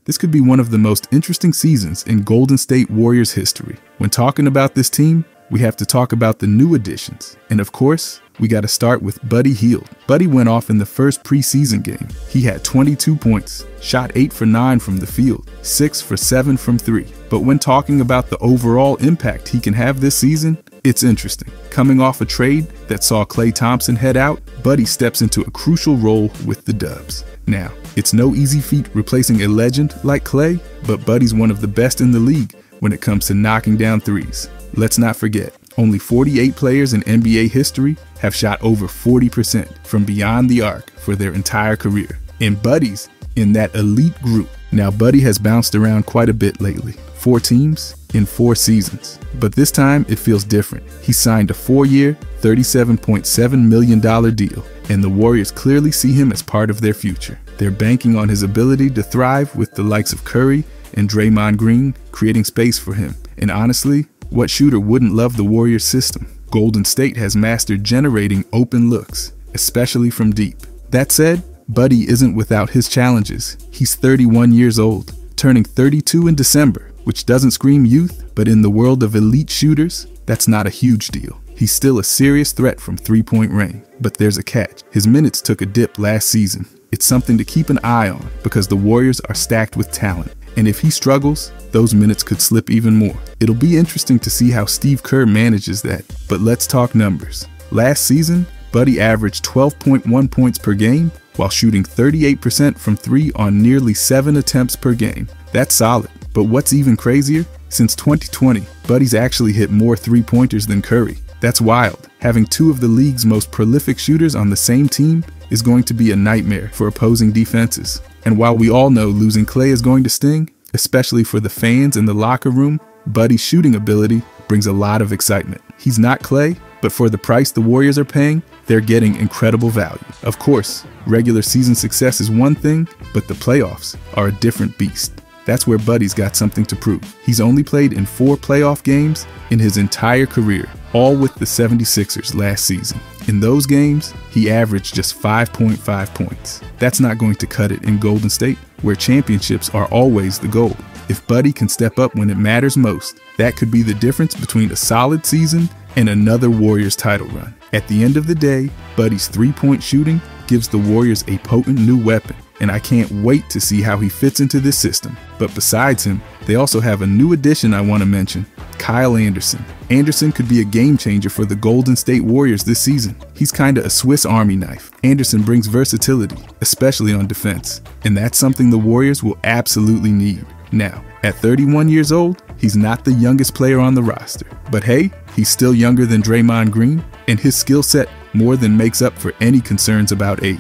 This could be one of the most interesting seasons in Golden State Warriors history. When talking about this team, we have to talk about the new additions. And of course, we got to start with Buddy Hield. Buddy went off in the first preseason game. He had 22 points, shot 8 for 9 from the field, 6 for 7 from 3. But when talking about the overall impact he can have this season, it's interesting. Coming off a trade that saw Klay Thompson head out, Buddy steps into a crucial role with the Dubs. Now, it's no easy feat replacing a legend like Klay, but Buddy's one of the best in the league when it comes to knocking down threes. Let's not forget, only 48 players in NBA history have shot over 40% from beyond the arc for their entire career. And Buddy's in that elite group. Now, Buddy has bounced around quite a bit lately. 4 teams in 4 seasons. But this time, it feels different. He signed a 4-year, $37.7 million deal, and the Warriors clearly see him as part of their future. They're banking on his ability to thrive with the likes of Curry and Draymond Green, creating space for him. And honestly, what shooter wouldn't love the Warriors system? Golden State has mastered generating open looks, especially from deep. That said, Buddy isn't without his challenges. He's 31 years old, turning 32 in December, which doesn't scream youth, but in the world of elite shooters, that's not a huge deal. He's still a serious threat from three-point range, but there's a catch. His minutes took a dip last season. It's something to keep an eye on because the Warriors are stacked with talent. And if he struggles, those minutes could slip even more. It'll be interesting to see how Steve Kerr manages that. But let's talk numbers. Last season, Buddy averaged 12.1 points per game while shooting 38% from 3 on nearly 7 attempts per game. That's solid. But what's even crazier? Since 2020, Buddy's actually hit more three-pointers than Curry. That's wild. Having 2 of the league's most prolific shooters on the same team is going to be a nightmare for opposing defenses. And while we all know losing Klay is going to sting, especially for the fans in the locker room, Buddy's shooting ability brings a lot of excitement. He's not Klay, but for the price the Warriors are paying, they're getting incredible value. Of course, regular season success is one thing, but the playoffs are a different beast. That's where Buddy's got something to prove. He's only played in 4 playoff games in his entire career, all with the 76ers last season. In those games, he averaged just 5.5 points. That's not going to cut it in Golden State, where championships are always the goal. If Buddy can step up when it matters most, that could be the difference between a solid season and another Warriors title run. At the end of the day, Buddy's three-point shooting gives the Warriors a potent new weapon, and I can't wait to see how he fits into this system. But besides him, they also have a new addition I want to mention, Kyle Anderson. Anderson could be a game changer for the Golden State Warriors this season. He's kinda a Swiss Army knife. Anderson brings versatility, especially on defense, and that's something the Warriors will absolutely need. Now, at 31 years old, he's not the youngest player on the roster. But hey, he's still younger than Draymond Green, and his skill set more than makes up for any concerns about age.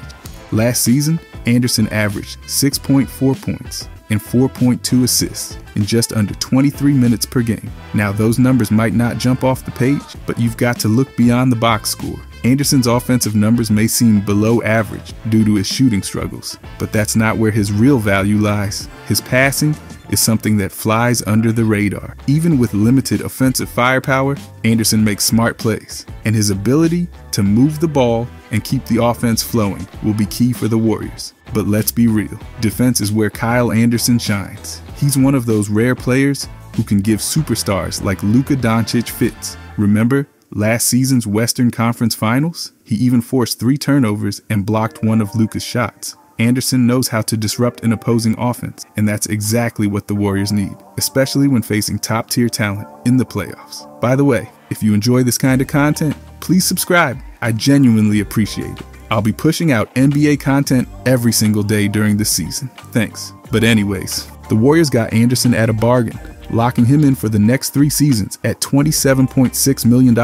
Last season, Anderson averaged 6.4 points and 4.2 assists in just under 23 minutes per game. Now, those numbers might not jump off the page, but you've got to look beyond the box score. Anderson's offensive numbers may seem below average due to his shooting struggles, but that's not where his real value lies. His passing is something that flies under the radar. Even with limited offensive firepower, Anderson makes smart plays, and his ability to move the ball and keep the offense flowing will be key for the Warriors. But let's be real, defense is where Kyle Anderson shines. He's one of those rare players who can give superstars like Luka Doncic fits. Remember last season's Western Conference Finals? He even forced 3 turnovers and blocked one of Luka's shots. Anderson knows how to disrupt an opposing offense, and that's exactly what the Warriors need, especially when facing top-tier talent in the playoffs. By the way, if you enjoy this kind of content, please subscribe. I genuinely appreciate it. I'll be pushing out NBA content every single day during the season. Thanks. But anyways, the Warriors got Anderson at a bargain, locking him in for the next 3 seasons at $27.6 million.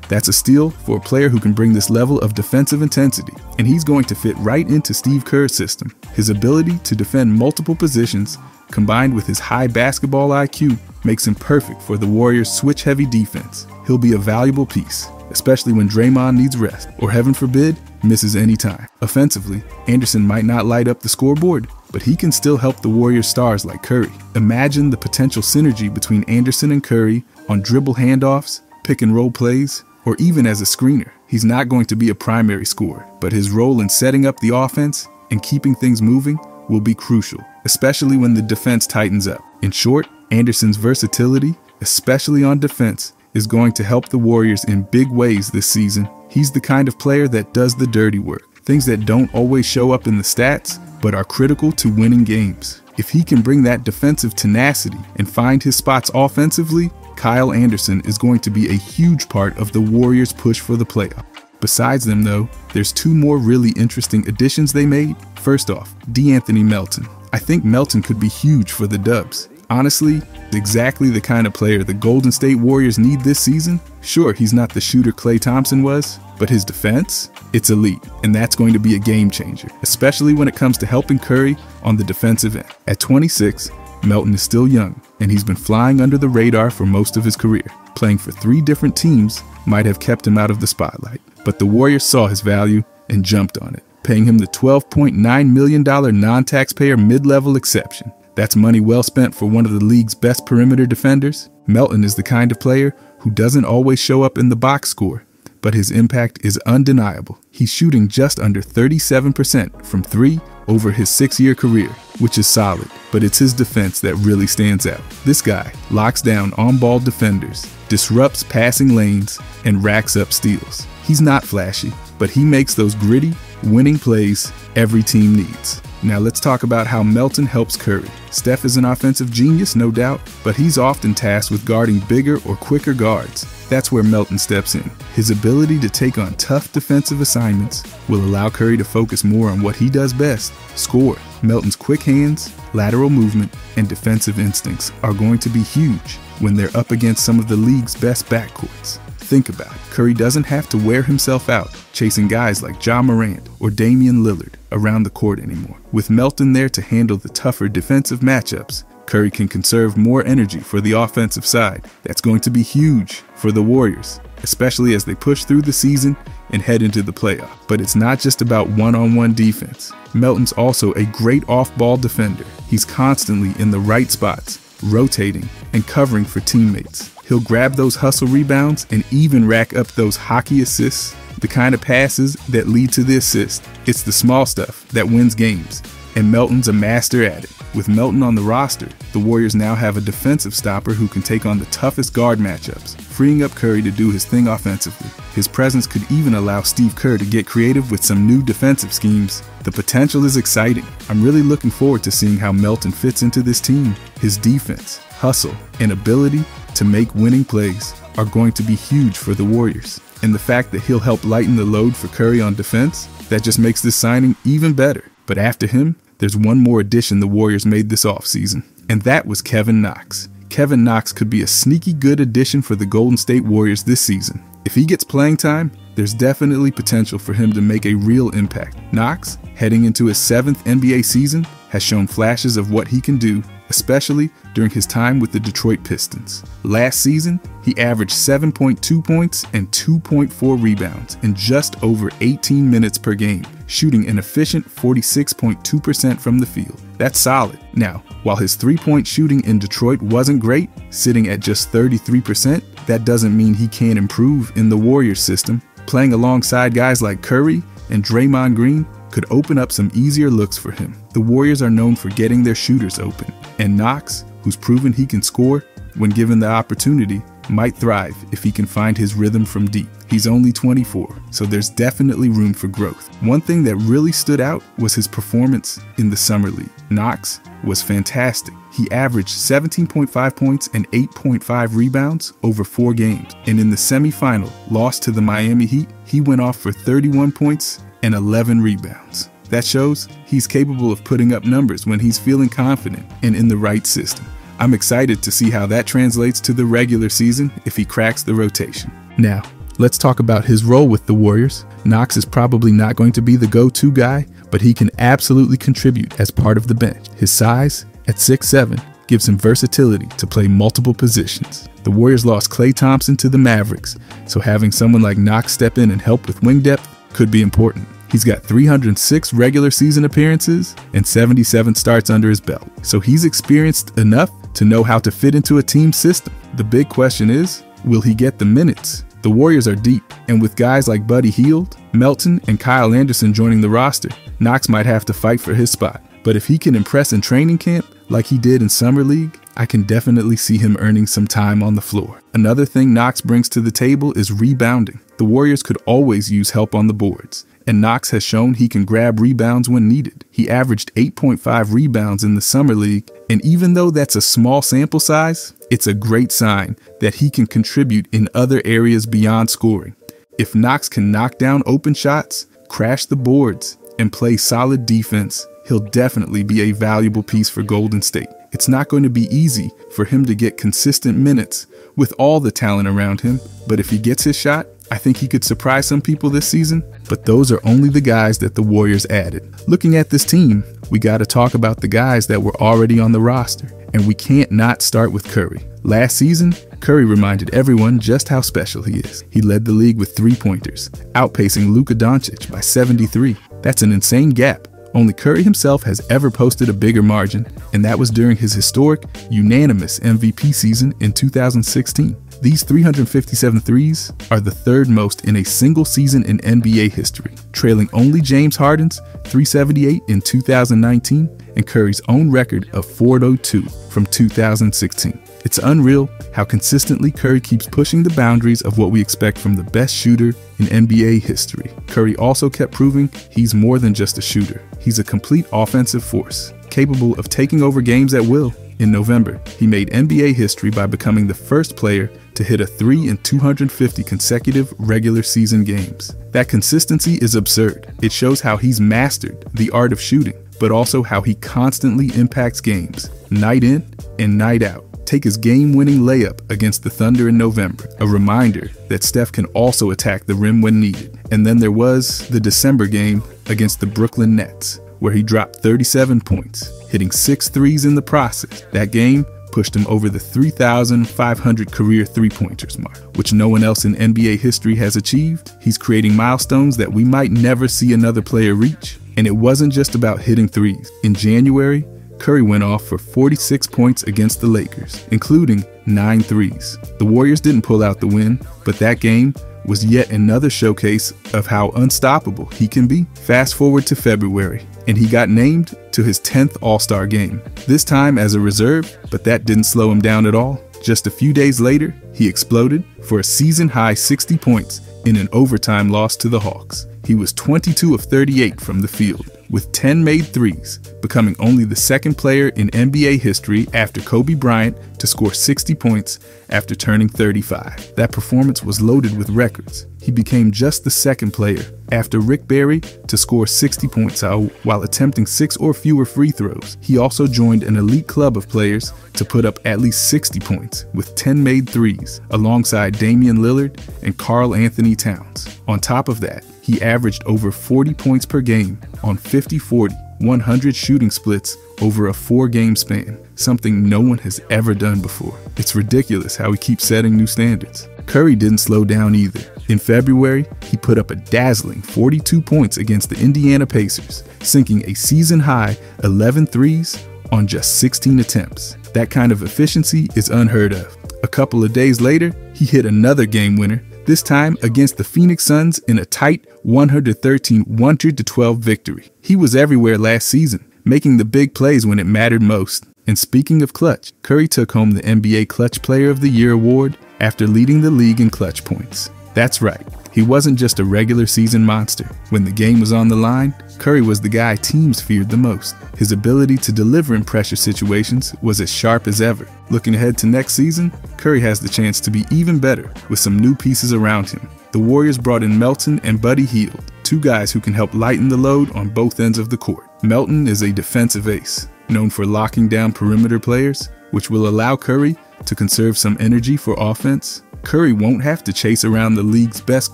That's a steal for a player who can bring this level of defensive intensity, and he's going to fit right into Steve Kerr's system. His ability to defend multiple positions, combined with his high basketball IQ, makes him perfect for the Warriors' switch-heavy defense. He'll be a valuable piece, especially when Draymond needs rest, or heaven forbid, misses any time. Offensively, Anderson might not light up the scoreboard, but he can still help the Warriors stars like Curry. Imagine the potential synergy between Anderson and Curry on dribble handoffs, pick and roll plays, or even as a screener. He's not going to be a primary scorer, but his role in setting up the offense and keeping things moving will be crucial, especially when the defense tightens up. In short, Anderson's versatility, especially on defense, is going to help the Warriors in big ways this season. He's the kind of player that does the dirty work, things that don't always show up in the stats, but are critical to winning games. If he can bring that defensive tenacity and find his spots offensively, Kyle Anderson is going to be a huge part of the Warriors' push for the playoff. Besides them though, there's two more really interesting additions they made. First off, De'Anthony Melton. I think Melton could be huge for the Dubs. Honestly, exactly the kind of player the Golden State Warriors need this season. Sure, he's not the shooter Klay Thompson was, but his defense, it's elite, and that's going to be a game changer, especially when it comes to helping Curry on the defensive end. At 26, Melton is still young, and he's been flying under the radar for most of his career. Playing for 3 different teams might have kept him out of the spotlight, but the Warriors saw his value and jumped on it, paying him the $12.9 million non-taxpayer mid-level exception. That's money well spent for one of the league's best perimeter defenders. Melton is the kind of player who doesn't always show up in the box score, but his impact is undeniable. He's shooting just under 37% from 3 over his 6-year career, which is solid, but it's his defense that really stands out. This guy locks down on-ball defenders, disrupts passing lanes, and racks up steals. He's not flashy, but he makes those gritty, winning plays every team needs. Now let's talk about how Melton helps Curry. Steph is an offensive genius, no doubt, but he's often tasked with guarding bigger or quicker guards. That's where Melton steps in. His ability to take on tough defensive assignments will allow Curry to focus more on what he does best, score. Melton's quick hands, lateral movement, and defensive instincts are going to be huge when they're up against some of the league's best backcourts. Think about it. Curry doesn't have to wear himself out chasing guys like Ja Morant or Damian Lillard around the court anymore. With Melton there to handle the tougher defensive matchups, Curry can conserve more energy for the offensive side. That's going to be huge for the Warriors, especially as they push through the season and head into the playoff. But it's not just about one-on-one defense. Melton's also a great off-ball defender. He's constantly in the right spots, rotating and covering for teammates. He'll grab those hustle rebounds and even rack up those hockey assists, the kind of passes that lead to the assist. It's the small stuff that wins games, and Melton's a master at it. With Melton on the roster, the Warriors now have a defensive stopper who can take on the toughest guard matchups, freeing up Curry to do his thing offensively. His presence could even allow Steve Kerr to get creative with some new defensive schemes. The potential is exciting. I'm really looking forward to seeing how Melton fits into this team. His defense, hustle, and ability to make winning plays are going to be huge for the Warriors. And the fact that he'll help lighten the load for Curry on defense, that just makes this signing even better. But after him, there's one more addition the Warriors made this offseason, and that was Kevin Knox. Kevin Knox could be a sneaky good addition for the Golden State Warriors this season. If he gets playing time, there's definitely potential for him to make a real impact. Knox, heading into his 7th NBA season, has shown flashes of what he can do, especially during his time with the Detroit Pistons. Last season, he averaged 7.2 points and 2.4 rebounds in just over 18 minutes per game, shooting an efficient 46.2% from the field. That's solid. Now, while his three-point shooting in Detroit wasn't great, sitting at just 33%, that doesn't mean he can't improve in the Warriors system. Playing alongside guys like Curry and Draymond Green could open up some easier looks for him. The Warriors are known for getting their shooters open, and Knox, who's proven he can score when given the opportunity, might thrive if he can find his rhythm from deep. He's only 24, so there's definitely room for growth. One thing that really stood out was his performance in the Summer League. Knox was fantastic. He averaged 17.5 points and 8.5 rebounds over 4 games, and in the semifinal loss to the Miami Heat, he went off for 31 points and 11 rebounds. That shows he's capable of putting up numbers when he's feeling confident and in the right system. I'm excited to see how that translates to the regular season if he cracks the rotation. Now, let's talk about his role with the Warriors. Knox is probably not going to be the go-to guy, but he can absolutely contribute as part of the bench. His size, at 6'7", gives him versatility to play multiple positions. The Warriors lost Klay Thompson to the Mavericks, so having someone like Knox step in and help with wing depth could be important. He's got 306 regular season appearances and 77 starts under his belt, so he's experienced enough to know how to fit into a team system. The big question is, will he get the minutes? The Warriors are deep, and with guys like Buddy Hield, Melton, and Kyle Anderson joining the roster, Knox might have to fight for his spot. But if he can impress in training camp like he did in Summer League, I can definitely see him earning some time on the floor. Another thing Knox brings to the table is rebounding. The Warriors could always use help on the boards, and Knox has shown he can grab rebounds when needed. He averaged 8.5 rebounds in the Summer League, and even though that's a small sample size, it's a great sign that he can contribute in other areas beyond scoring. If Knox can knock down open shots, crash the boards, and play solid defense, he'll definitely be a valuable piece for Golden State. It's not going to be easy for him to get consistent minutes with all the talent around him, but if he gets his shot, I think he could surprise some people this season. But those are only the guys that the Warriors added. Looking at this team, we got to talk about the guys that were already on the roster, and we can't not start with Curry. Last season, Curry reminded everyone just how special he is. He led the league with three-pointers, outpacing Luka Doncic by 73. That's an insane gap. Only Curry himself has ever posted a bigger margin, and that was during his historic, unanimous MVP season in 2016. These 357 threes are the third most in a single season in NBA history, trailing only James Harden's 378 in 2019 and Curry's own record of 402 from 2016. It's unreal how consistently Curry keeps pushing the boundaries of what we expect from the best shooter in NBA history. Curry also kept proving he's more than just a shooter. He's a complete offensive force, capable of taking over games at will. In November, he made NBA history by becoming the first player to hit a 3 in 250 consecutive regular season games. That consistency is absurd. It shows how he's mastered the art of shooting, but also how he constantly impacts games, night in and night out. Take his game-winning layup against the Thunder in November, a reminder that Steph can also attack the rim when needed. And then there was the December game against the Brooklyn Nets, where he dropped 37 points, hitting 6 threes in the process. That game pushed him over the 3,500 career three-pointers mark, which no one else in NBA history has achieved. He's creating milestones that we might never see another player reach. And it wasn't just about hitting threes. In January, Curry went off for 46 points against the Lakers, including 9 threes. The Warriors didn't pull out the win, but that game was yet another showcase of how unstoppable he can be. Fast forward to February, and he got named to his 10th All-Star game, this time as a reserve, but that didn't slow him down at all. Just a few days later, he exploded for a season-high 60 points in an overtime loss to the Hawks. He was 22 of 38 from the field, with 10 made threes, becoming only the second player in NBA history after Kobe Bryant to score 60 points after turning 35. That performance was loaded with records. He became just the second player after Rick Barry to score 60 points while attempting 6 or fewer free throws. He also joined an elite club of players to put up at least 60 points with 10 made threes alongside Damian Lillard and Karl Anthony Towns. On top of that, he averaged over 40 points per game on 50-40-100 shooting splits over a 4-game span, something no one has ever done before. It's ridiculous how he keeps setting new standards. Curry didn't slow down either. In February, he put up a dazzling 42 points against the Indiana Pacers, sinking a season-high 11 threes on just 16 attempts. That kind of efficiency is unheard of. A couple of days later, he hit another game winner, this time against the Phoenix Suns in a tight 113-112 victory. He was everywhere last season, making the big plays when it mattered most. And speaking of clutch, Curry took home the NBA Clutch Player of the Year award after leading the league in clutch points. That's right, he wasn't just a regular season monster. When the game was on the line, Curry was the guy teams feared the most. His ability to deliver in pressure situations was as sharp as ever. Looking ahead to next season, Curry has the chance to be even better with some new pieces around him. The Warriors brought in Melton and Buddy Hield, 2 guys who can help lighten the load on both ends of the court. Melton is a defensive ace, known for locking down perimeter players, which will allow Curry to conserve some energy for offense. Curry won't have to chase around the league's best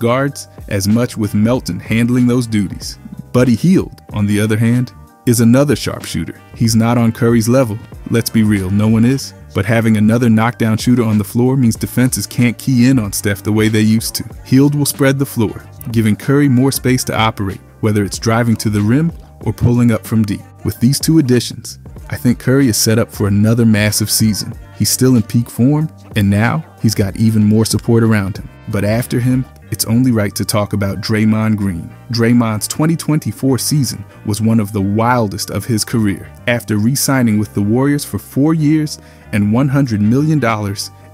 guards as much with Melton handling those duties. Buddy Hield, on the other hand, is another sharpshooter. He's not on Curry's level. Let's be real, no one is. But having another knockdown shooter on the floor means defenses can't key in on Steph the way they used to. Hield will spread the floor, giving Curry more space to operate, whether it's driving to the rim or pulling up from deep. With these 2 additions, I think Curry is set up for another massive season. He's still in peak form, and now he's got even more support around him. But after him, it's only right to talk about Draymond Green. Draymond's 2024 season was one of the wildest of his career. After re-signing with the Warriors for 4 years and $100 million,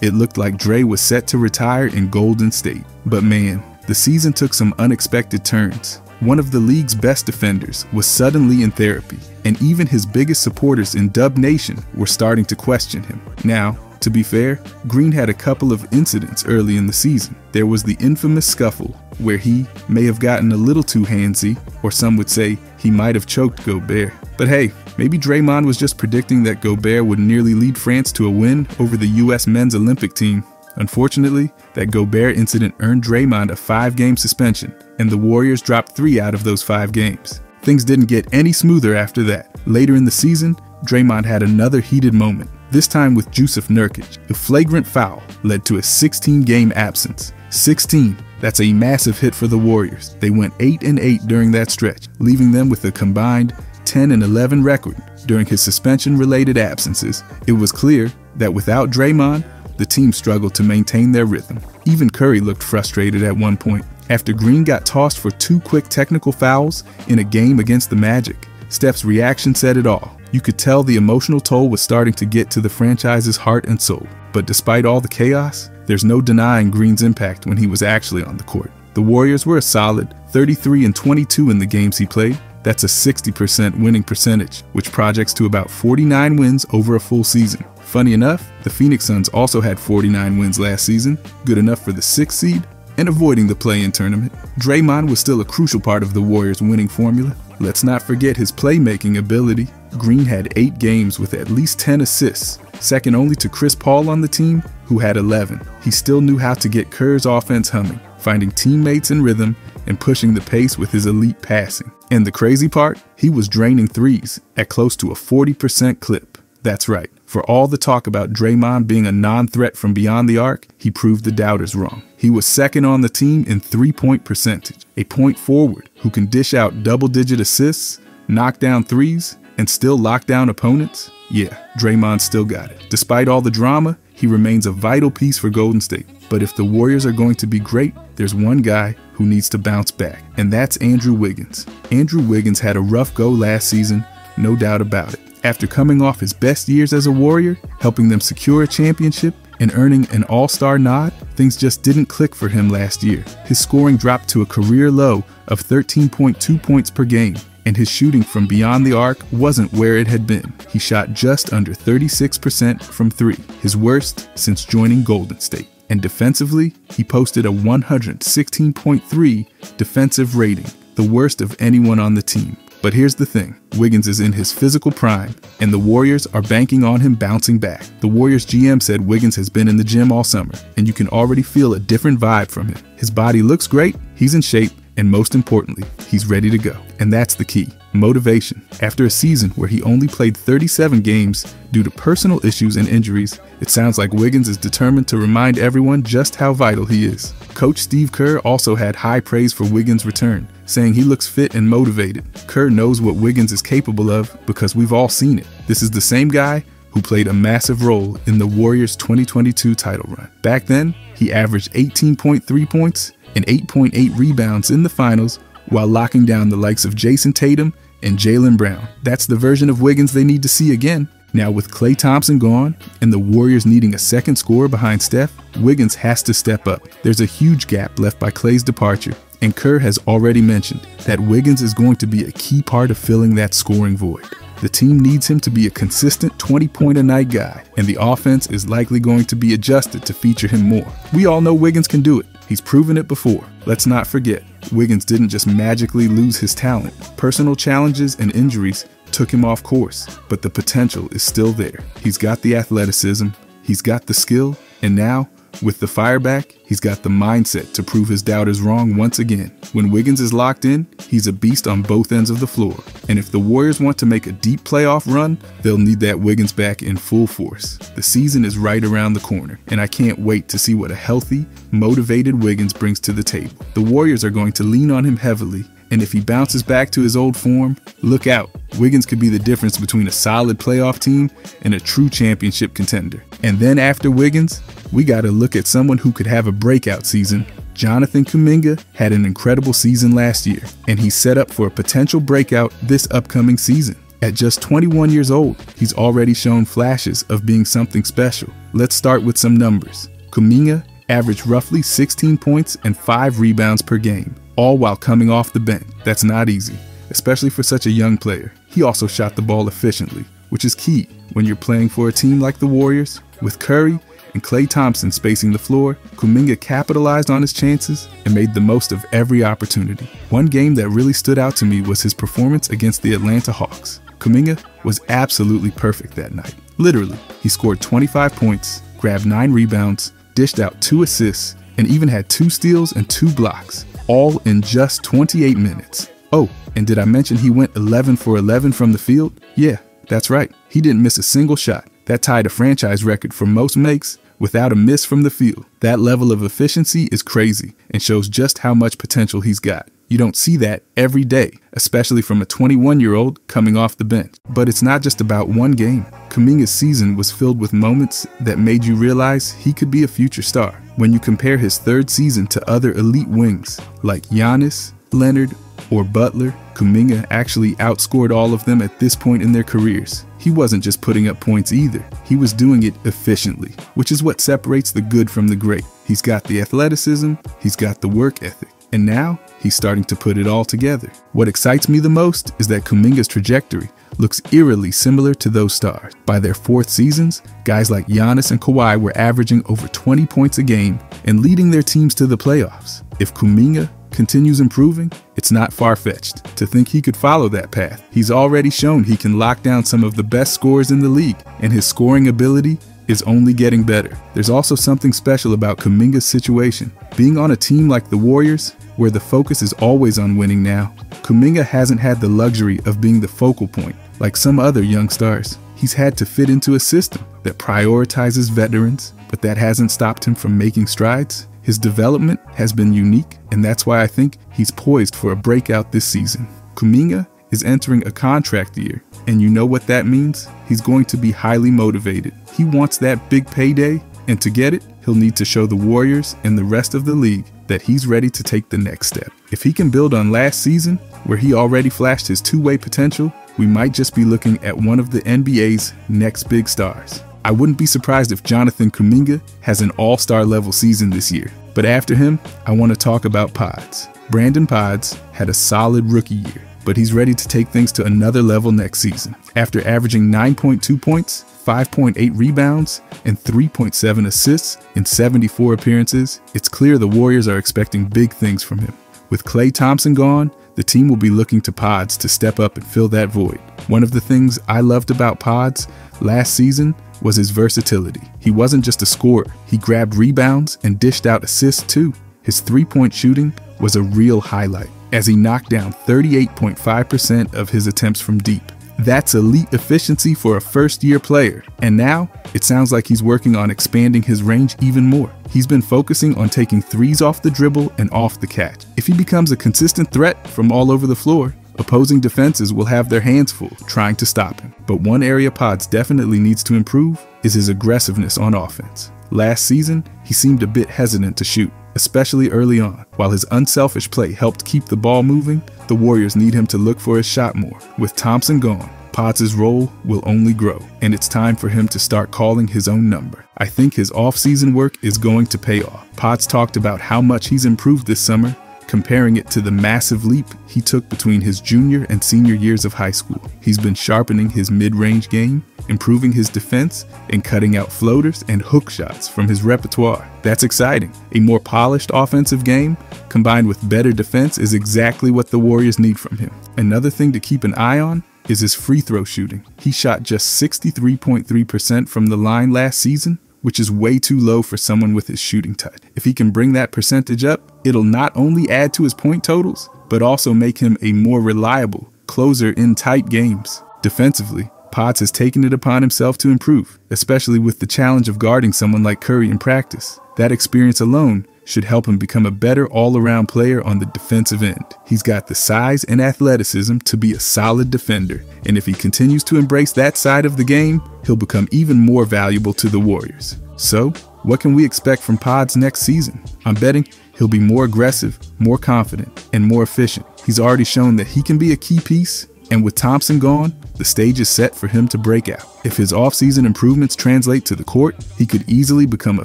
it looked like Dre was set to retire in Golden State. But man, the season took some unexpected turns. One of the league's best defenders was suddenly in therapy, and even his biggest supporters in Dub Nation were starting to question him. Now, to be fair, Green had a couple of incidents early in the season. There was the infamous scuffle, where he may have gotten a little too handsy, or some would say he might have choked Gobert. But hey, maybe Draymond was just predicting that Gobert would nearly lead France to a win over the US men's Olympic team. Unfortunately, that Gobert incident earned Draymond a 5-game suspension, and the Warriors dropped 3 out of those 5 games. Things didn't get any smoother after that. Later in the season, Draymond had another heated moment, this time with Jusuf Nurkic. A flagrant foul led to a 16-game absence. 16, that's a massive hit for the Warriors. They went 8-8 during that stretch, leaving them with a combined 10-11 record during his suspension-related absences. It was clear that without Draymond, the team struggled to maintain their rhythm. Even Curry looked frustrated at one point. After Green got tossed for 2 quick technical fouls in a game against the Magic, Steph's reaction said it all. You could tell the emotional toll was starting to get to the franchise's heart and soul. But despite all the chaos, there's no denying Green's impact when he was actually on the court. The Warriors were a solid 33-22 in the games he played. That's a 60% winning percentage, which projects to about 49 wins over a full season. Funny enough, the Phoenix Suns also had 49 wins last season, good enough for the 6th seed, and avoiding the play-in tournament. Draymond was still a crucial part of the Warriors' winning formula. Let's not forget his playmaking ability. Green had 8 games with at least 10 assists, second only to Chris Paul on the team, who had 11. He still knew how to get Kerr's offense humming, finding teammates in rhythm and pushing the pace with his elite passing. And the crazy part, he was draining threes at close to a 40% clip. That's right. For all the talk about Draymond being a non-threat from beyond the arc, he proved the doubters wrong. He was second on the team in 3-point percentage, a point forward who can dish out double-digit assists, knock down threes, and still lock down opponents. Yeah, Draymond still got it. Despite all the drama, he remains a vital piece for Golden State. But if the Warriors are going to be great, there's one guy who needs to bounce back, and that's Andrew Wiggins. Andrew Wiggins had a rough go last season, no doubt about it. After coming off his best years as a Warrior, helping them secure a championship, and earning an all-star nod, things just didn't click for him last year. His scoring dropped to a career low of 13.2 points per game, and his shooting from beyond the arc wasn't where it had been. He shot just under 36% from 3, his worst since joining Golden State. And defensively, he posted a 116.3 defensive rating, the worst of anyone on the team. But here's the thing, Wiggins is in his physical prime, and the Warriors are banking on him bouncing back. The Warriors GM said Wiggins has been in the gym all summer, and you can already feel a different vibe from him. His body looks great, he's in shape, and most importantly, he's ready to go. And that's the key, motivation. After a season where he only played 37 games due to personal issues and injuries, it sounds like Wiggins is determined to remind everyone just how vital he is. Coach Steve Kerr also had high praise for Wiggins' return, saying he looks fit and motivated. Kerr knows what Wiggins is capable of because we've all seen it. This is the same guy who played a massive role in the Warriors' 2022 title run. Back then, he averaged 18.3 points and 8.8 rebounds in the finals while locking down the likes of Jason Tatum and Jaylen Brown. That's the version of Wiggins they need to see again. Now with Klay Thompson gone and the Warriors needing a second scorer behind Steph, Wiggins has to step up. There's a huge gap left by Klay's departure, and Kerr has already mentioned that Wiggins is going to be a key part of filling that scoring void. The team needs him to be a consistent 20-point-a-night guy, and the offense is likely going to be adjusted to feature him more. We all know Wiggins can do it. He's proven it before. Let's not forget, Wiggins didn't just magically lose his talent. Personal challenges and injuries took him off course, but the potential is still there. He's got the athleticism, he's got the skill, and now, with the fire back, he's got the mindset to prove his doubters wrong once again. When Wiggins is locked in, he's a beast on both ends of the floor. And if the Warriors want to make a deep playoff run, they'll need that Wiggins back in full force. The season is right around the corner, and I can't wait to see what a healthy, motivated Wiggins brings to the table. The Warriors are going to lean on him heavily, and if he bounces back to his old form, look out. Wiggins could be the difference between a solid playoff team and a true championship contender. And then after Wiggins, we gotta look at someone who could have a breakout season Jonathan Kuminga had an incredible season last year, and he's set up for a potential breakout this upcoming season. At just 21 years old, he's already shown flashes of being something special. Let's start with some numbers. Kuminga averaged roughly 16 points and 5 rebounds per game, all while coming off the bench. That's not easy, especially for such a young player. He also shot the ball efficiently, which is key when you're playing for a team like the Warriors. With Curry and Klay Thompson spacing the floor, Kuminga capitalized on his chances and made the most of every opportunity. One game that really stood out to me was his performance against the Atlanta Hawks. Kuminga was absolutely perfect that night. Literally, he scored 25 points, grabbed 9 rebounds, dished out 2 assists, and even had 2 steals and 2 blocks, all in just 28 minutes. Oh, and did I mention he went 11 for 11 from the field? Yeah, that's right. He didn't miss a single shot. That tied a franchise record for most makes without a miss from the field. That level of efficiency is crazy and shows just how much potential he's got. You don't see that every day, especially from a 21-year-old coming off the bench. But it's not just about one game. Kuminga's season was filled with moments that made you realize he could be a future star. When you compare his third season to other elite wings like Giannis, Leonard, or Butler, Kuminga actually outscored all of them at this point in their careers. He wasn't just putting up points either. He was doing it efficiently, which is what separates the good from the great. He's got the athleticism, he's got the work ethic, and now he's starting to put it all together. What excites me the most is that Kuminga's trajectory looks eerily similar to those stars. By their 4th seasons, guys like Giannis and Kawhi were averaging over 20 points a game and leading their teams to the playoffs. If Kuminga continues improving, it's not far-fetched to think he could follow that path. He's already shown he can lock down some of the best scorers in the league, and his scoring ability is only getting better. There's also something special about Kuminga's situation. Being on a team like the Warriors, where the focus is always on winning now, Kuminga hasn't had the luxury of being the focal point like some other young stars. He's had to fit into a system that prioritizes veterans, but that hasn't stopped him from making strides. His development has been unique, and that's why I think he's poised for a breakout this season. Kuminga is entering a contract year, and you know what that means? He's going to be highly motivated. He wants that big payday, and to get it, he'll need to show the Warriors and the rest of the league that he's ready to take the next step. If he can build on last season, where he already flashed his two-way potential, we might just be looking at one of the NBA's next big stars. I wouldn't be surprised if Jonathan Kuminga has an all-star level season this year. But after him, I want to talk about Pods. Brandon Pods had a solid rookie year, but he's ready to take things to another level next season. After averaging 9.2 points, 5.8 rebounds, and 3.7 assists in 74 appearances, it's clear the Warriors are expecting big things from him. With Klay Thompson gone, the team will be looking to Pods to step up and fill that void. One of the things I loved about Pods last season was his versatility. He wasn't just a scorer. He grabbed rebounds and dished out assists too. His three-point shooting was a real highlight, as he knocked down 38.5% of his attempts from deep. That's elite efficiency for a first-year player. And now, it sounds like he's working on expanding his range even more. He's been focusing on taking threes off the dribble and off the catch. If he becomes a consistent threat from all over the floor, opposing defenses will have their hands full trying to stop him. But one area Pods definitely needs to improve is his aggressiveness on offense. Last season, he seemed a bit hesitant to shoot, especially early on. While his unselfish play helped keep the ball moving, the Warriors need him to look for his shot more. With Thompson gone, Pods' role will only grow, and it's time for him to start calling his own number. I think his off-season work is going to pay off. Pods talked about how much he's improved this summer, comparing it to the massive leap he took between his junior and senior years of high school. He's been sharpening his mid-range game, improving his defense, and cutting out floaters and hook shots from his repertoire. That's exciting. A more polished offensive game combined with better defense is exactly what the Warriors need from him. Another thing to keep an eye on is his free throw shooting. He shot just 63.3% from the line last season, which is way too low for someone with his shooting touch. If he can bring that percentage up, it'll not only add to his point totals, but also make him a more reliable closer in tight games. Defensively, Pods has taken it upon himself to improve, especially with the challenge of guarding someone like Curry in practice. That experience alone should help him become a better all-around player on the defensive end. He's got the size and athleticism to be a solid defender, and if he continues to embrace that side of the game, he'll become even more valuable to the Warriors. So, what can we expect from Pods next season? I'm betting He'll be more aggressive, more confident, and more efficient. He's already shown that he can be a key piece, and with Thompson gone, the stage is set for him to break out. If his offseason improvements translate to the court, he could easily become a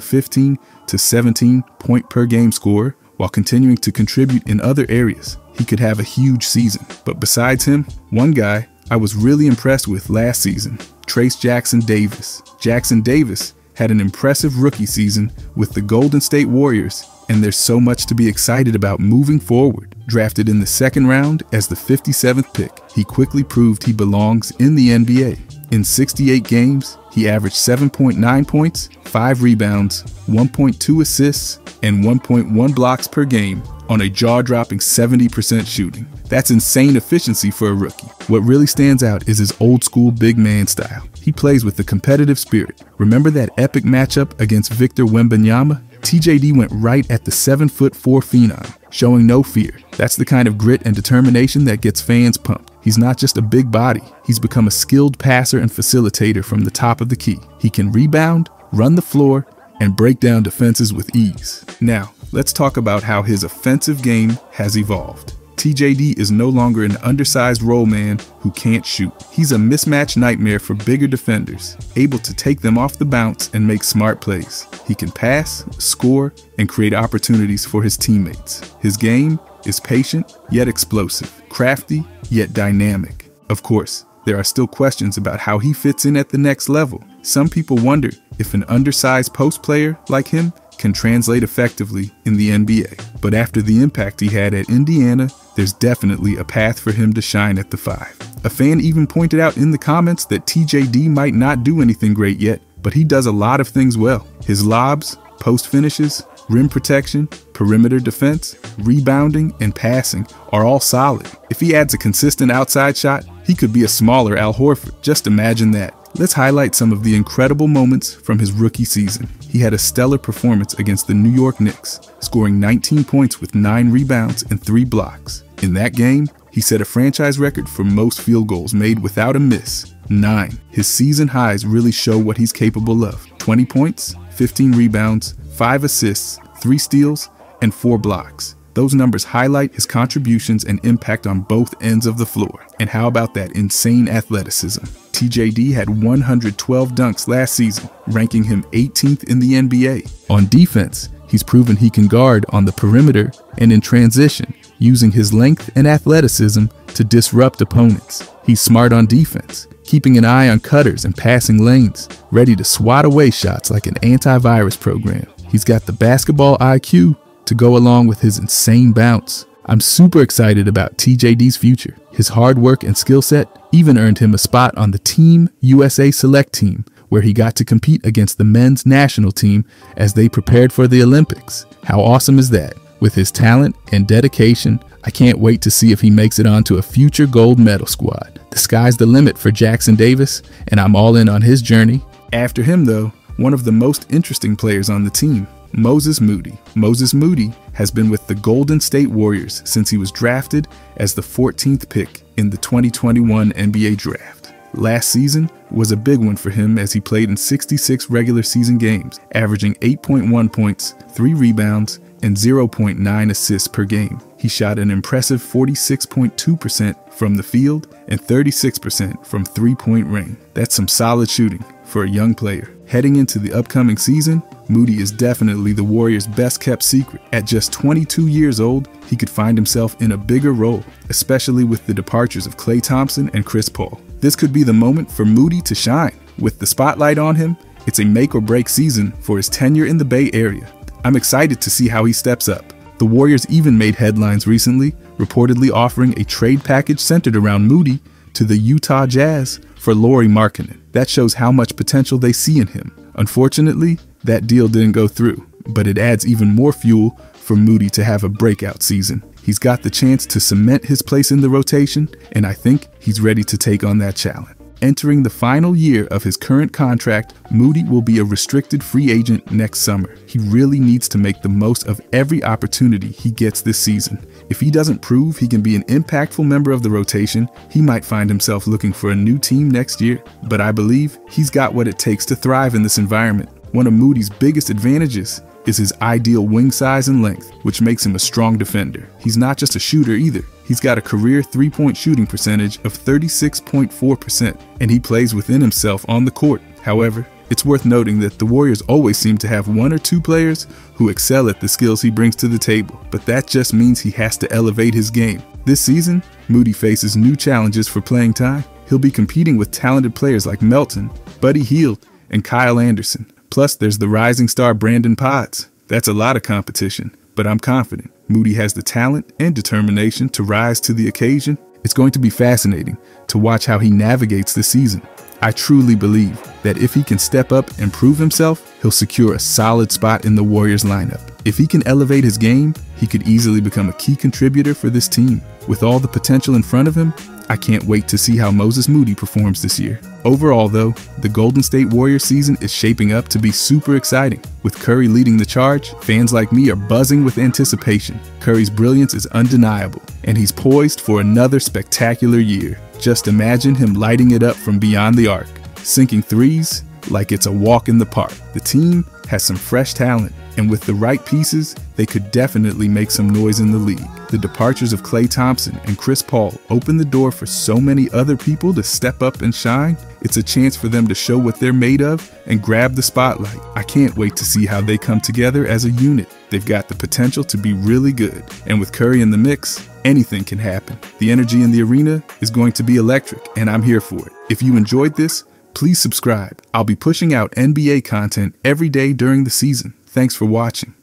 15 to 17 point per game scorer while continuing to contribute in other areas. He could have a huge season. But besides him, one guy I was really impressed with last season, Trayce Jackson-Davis. Jackson-Davis had an impressive rookie season with the Golden State Warriors, and there's so much to be excited about moving forward. Drafted in the second round as the 57th pick, he quickly proved he belongs in the NBA. In 68 games, he averaged 7.9 points, 5 rebounds, 1.2 assists, and 1.1 blocks per game on a jaw-dropping 70% shooting. That's insane efficiency for a rookie. What really stands out is his old-school big man style. He plays with the competitive spirit. Remember that epic matchup against Victor Wembanyama? TJD went right at the 7'4" phenom, showing no fear. That's the kind of grit and determination that gets fans pumped. He's not just a big body, he's become a skilled passer and facilitator from the top of the key. He can rebound, run the floor, and break down defenses with ease. Now, let's talk about how his offensive game has evolved. TJD is no longer an undersized roll man who can't shoot. He's a mismatch nightmare for bigger defenders, able to take them off the bounce and make smart plays. He can pass, score, and create opportunities for his teammates. His game is patient, yet explosive, crafty, yet dynamic. Of course, there are still questions about how he fits in at the next level. Some people wonder if an undersized post player like him can translate effectively in the NBA. But after the impact he had at Indiana, there's definitely a path for him to shine at the 5. A fan even pointed out in the comments that TJD might not do anything great yet, but he does a lot of things well. His lobs, post finishes, rim protection, perimeter defense, rebounding, and passing are all solid. If he adds a consistent outside shot, he could be a smaller Al Horford. Just imagine that. Let's highlight some of the incredible moments from his rookie season. He had a stellar performance against the New York Knicks, scoring 19 points with 9 rebounds and 3 blocks. In that game, he set a franchise record for most field goals made without a miss, 9. His season highs really show what he's capable of. 20 points, 15 rebounds, 5 assists, 3 steals, and 4 blocks. Those numbers highlight his contributions and impact on both ends of the floor. And how about that insane athleticism? TJD had 112 dunks last season, ranking him 18th in the NBA. On defense, he's proven he can guard on the perimeter and in transition, using his length and athleticism to disrupt opponents. He's smart on defense, keeping an eye on cutters and passing lanes, ready to swat away shots like an antivirus program. He's got the basketball IQ to go along with his insane bounce. I'm super excited about TJD's future. His hard work and skill set even earned him a spot on the Team USA Select team, where he got to compete against the men's national team as they prepared for the Olympics. How awesome is that? With his talent and dedication, I can't wait to see if he makes it onto a future gold medal squad. The sky's the limit for Jackson-Davis, and I'm all in on his journey. After him, though, one of the most interesting players on the team, Moses Moody. Moses Moody has been with the Golden State Warriors since he was drafted as the 14th pick in the 2021 NBA Draft. Last season was a big one for him as he played in 66 regular season games, averaging 8.1 points, 3 rebounds, and 0.9 assists per game. He shot an impressive 46.2% from the field and 36% from three-point range. That's some solid shooting for a young player. Heading into the upcoming season, Moody is definitely the Warriors' best-kept secret. At just 22 years old, he could find himself in a bigger role, especially with the departures of Klay Thompson and Chris Paul. This could be the moment for Moody to shine. With the spotlight on him, it's a make-or-break season for his tenure in the Bay Area. I'm excited to see how he steps up. The Warriors even made headlines recently, reportedly offering a trade package centered around Moody to the Utah Jazz for Lauri Markkanen. That shows how much potential they see in him. Unfortunately, that deal didn't go through, but it adds even more fuel for Moody to have a breakout season. He's got the chance to cement his place in the rotation, and I think he's ready to take on that challenge. Entering the final year of his current contract, Moody will be a restricted free agent next summer. He really needs to make the most of every opportunity he gets this season. If he doesn't prove he can be an impactful member of the rotation, he might find himself looking for a new team next year. But I believe he's got what it takes to thrive in this environment. One of Moody's biggest advantages is his ideal wing size and length, which makes him a strong defender. He's not just a shooter either. He's got a career three-point shooting percentage of 36.4%, and he plays within himself on the court. However, it's worth noting that the Warriors always seem to have one or two players who excel at the skills he brings to the table, but that just means he has to elevate his game. This season, Moody faces new challenges for playing time. He'll be competing with talented players like Melton, Buddy Hield, and Kyle Anderson. Plus, there's the rising star Brandon Potts. That's a lot of competition, but I'm confident Moody has the talent and determination to rise to the occasion. It's going to be fascinating to watch how he navigates this season. I truly believe that if he can step up and prove himself, he'll secure a solid spot in the Warriors lineup. If he can elevate his game, he could easily become a key contributor for this team. With all the potential in front of him, I can't wait to see how Moses Moody performs this year. Overall though, the Golden State Warriors season is shaping up to be super exciting. With Curry leading the charge, fans like me are buzzing with anticipation. Curry's brilliance is undeniable, and he's poised for another spectacular year. Just imagine him lighting it up from beyond the arc, sinking threes like it's a walk in the park. The team has some fresh talent, and with the right pieces, they could definitely make some noise in the league. The departures of Klay Thompson and Chris Paul open the door for so many other people to step up and shine. It's a chance for them to show what they're made of and grab the spotlight. I can't wait to see how they come together as a unit. They've got the potential to be really good, and with Curry in the mix, anything can happen. The energy in the arena is going to be electric, and I'm here for it. If you enjoyed this, please subscribe. I'll be pushing out NBA content every day during the season. Thanks for watching.